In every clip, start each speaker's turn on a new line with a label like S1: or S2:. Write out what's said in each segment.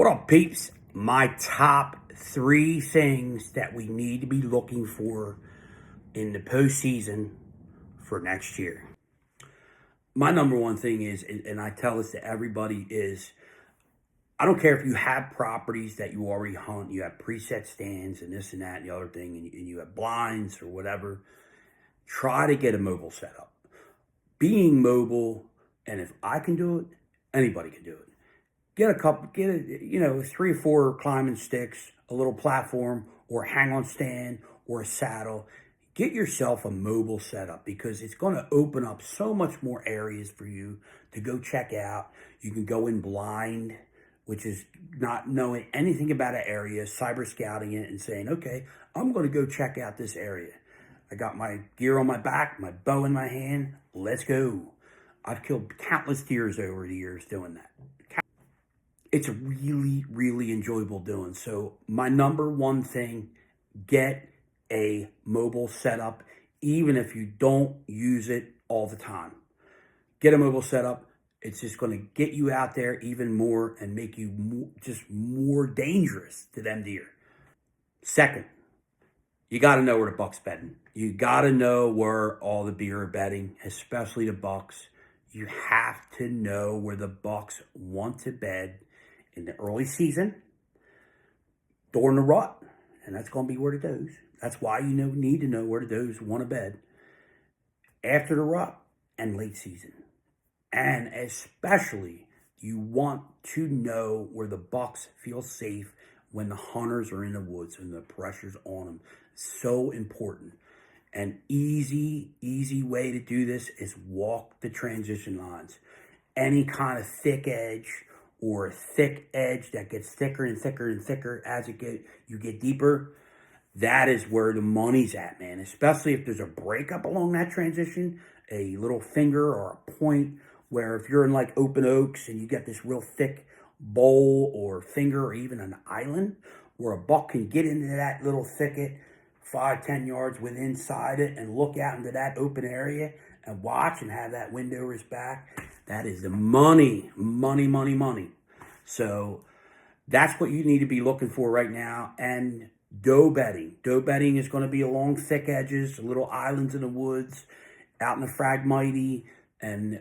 S1: What up, peeps? My top three things that we need to be looking for in the postseason for next year. My number one thing is, and I tell this to everybody, is I don't care if you have properties that you already hunt, you have preset stands and this and that and the other thing, and you have blinds or whatever. Try to get a mobile setup. Being mobile, and if I can do it, anybody can do it. Get a 3 or 4 climbing sticks, a little platform, or hang on stand, or a saddle. Get yourself a mobile setup because it's going to open up so much more areas for you to go check out. You can go in blind, which is not knowing anything about an area, cyber scouting it and saying, okay, I'm going to go check out this area. I got my gear on my back, my bow in my hand. Let's go. I've killed countless deers over the years doing that. It's really, really enjoyable doing. So my number one thing, get a mobile setup, even if you don't use it all the time. Get a mobile setup. It's just going to get you out there even more and make you just more dangerous to them deer. Second, you got to know where the buck's bedding. You got to know where all the deer are bedding, especially the bucks. You have to know where the bucks want to bed in the early season, during the rut, and that's going to be where the does. That's why you need to know where the does want to bed. After the rut and late season. And especially, you want to know where the bucks feel safe when the hunters are in the woods and the pressure's on them. So important. An easy way to do this is walk the transition lines. Any kind of thick edge or a thick edge that gets thicker and thicker and thicker as you get deeper, that is where the money's at, man. Especially if there's a breakup along that transition, a little finger or a point where if you're in like open oaks and you get this real thick bowl or finger or even an island where a buck can get into that little thicket 5-10 yards within inside it and look out into that open area and watch and have that wind over his back. That is the money. So that's what you need to be looking for right now. And doe bedding. Doe bedding is going to be along thick edges, little islands in the woods, out in the Phragmite, and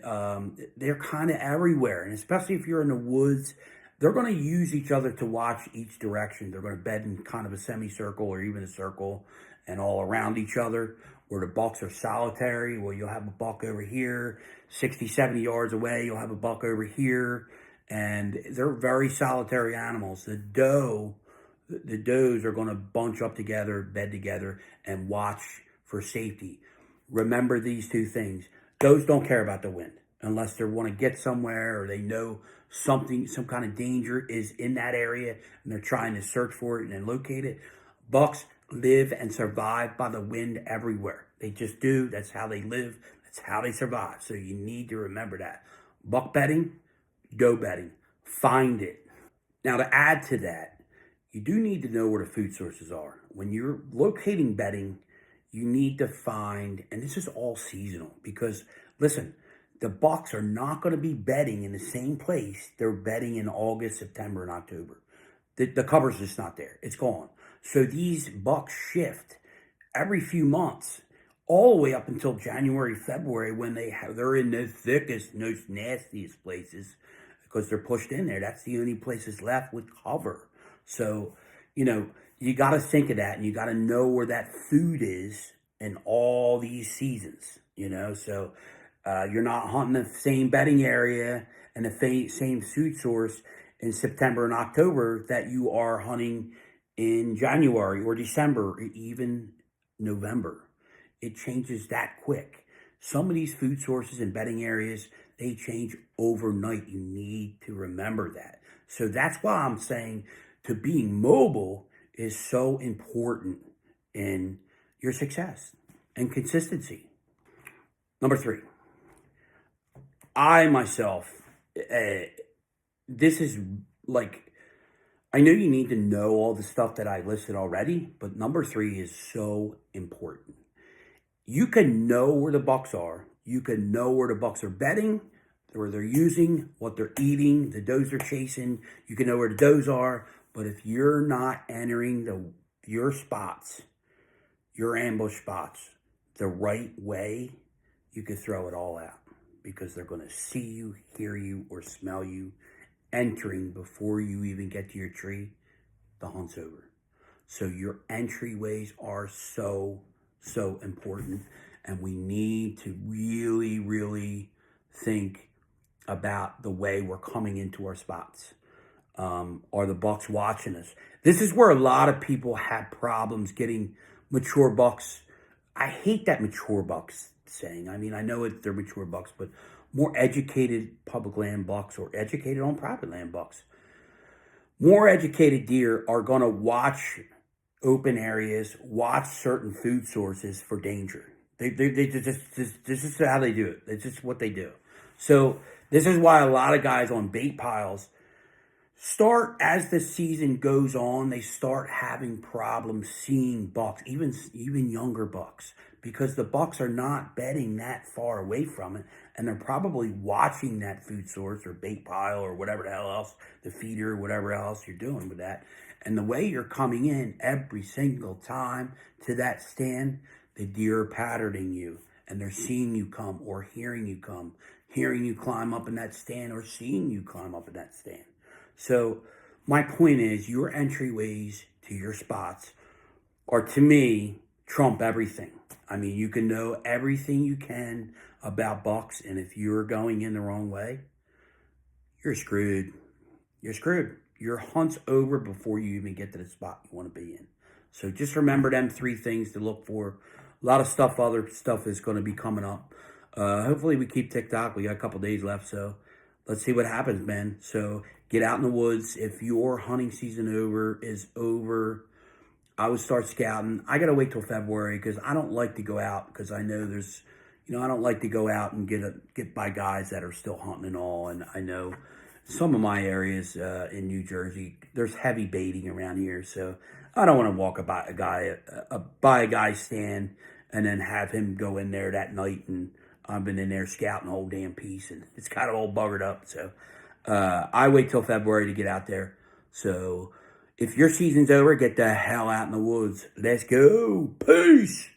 S1: they're kind of everywhere. And especially if you're in the woods, they're going to use each other to watch each direction. They're going to bed in kind of a semicircle or even a circle and all around each other. Where the bucks are solitary, well, you'll have a buck over here, 60, 70 yards away, you'll have a buck over here, and they're very solitary animals. The does are going to bunch up together, bed together, and watch for safety. Remember these two things. Does don't care about the wind unless they want to get somewhere or they know some kind of danger is in that area and they're trying to search for it and locate it. Bucks live and survive by the wind everywhere. They just do. That's how they live. That's how they survive. So you need to remember that. Buck bedding, doe bedding. Find it. Now to add to that, you do need to know where the food sources are. When you're locating bedding, you need to find, and this is all seasonal because listen, the bucks are not going to be bedding in the same place they're bedding in August, September, and October. The cover's just not there. It's gone. So these bucks shift every few months, all the way up until January, February, when they're in the thickest, most nastiest places because they're pushed in there. That's the only places left with cover. So, you got to think of that, and you got to know where that food is in all these seasons. So you're not hunting the same bedding area and the same food source in September and October that you are hunting in January or December or even November. It changes that quick. Some of these food sources and bedding areas, they change overnight. You need to remember that. So that's why I'm saying to being mobile is so important in your success and consistency. Number 3, I myself, this is like, I know you need to know all the stuff that I listed already, but number 3 is so important. You can know where the bucks are. You can know where the bucks are bedding, where they're using, what they're eating, the does they're chasing. You can know where the does are, but if you're not entering your spots, your ambush spots, the right way, you could throw it all out because they're going to see you, hear you, or smell you entering before you even get to your tree. The hunt's over. So your entryways are so, so important, and we need to really, really think about the way we're coming into our spots. Are the bucks watching us? This is where a lot of people have problems getting mature bucks. I hate that mature bucks saying. I mean, I know they're mature bucks, but more educated public land bucks or educated on private land bucks. More educated deer are going to watch open areas, watch certain food sources for danger. They just, this is how they do it. It's just what they do. So this is why a lot of guys on bait piles start, as the season goes on, they start having problems seeing bucks, even younger bucks, because the bucks are not bedding that far away from it, and they're probably watching that food source or bait pile or whatever the hell else, the feeder, whatever else you're doing with that. And the way you're coming in every single time to that stand, the deer are patterning you, and they're seeing you come or hearing you come, hearing you climb up in that stand or seeing you climb up in that stand. So my point is, your entryways to your spots are, to me, trump everything. I mean, you can know everything you can about bucks, and if you're going in the wrong way, you're screwed. You're screwed. Your hunt's over before you even get to the spot you want to be in. So just remember them 3 things to look for. A lot of other stuff is going to be coming up. Hopefully we keep TikTok. We got a couple days left, so let's see what happens, man. So get out in the woods. If your hunting season is over, I would start scouting. I got to wait till February because I don't like to go out because I know there's, I don't like to go out and get by guys that are still hunting and all. And I know some of my areas in New Jersey, there's heavy baiting around here. So I don't want to walk by a guy's stand and then have him go in there that night, and I've been in there scouting the whole damn piece, and it's kind of all buggered up. So I wait till February to get out there. So if your season's over, get the hell out in the woods. Let's go. Peace.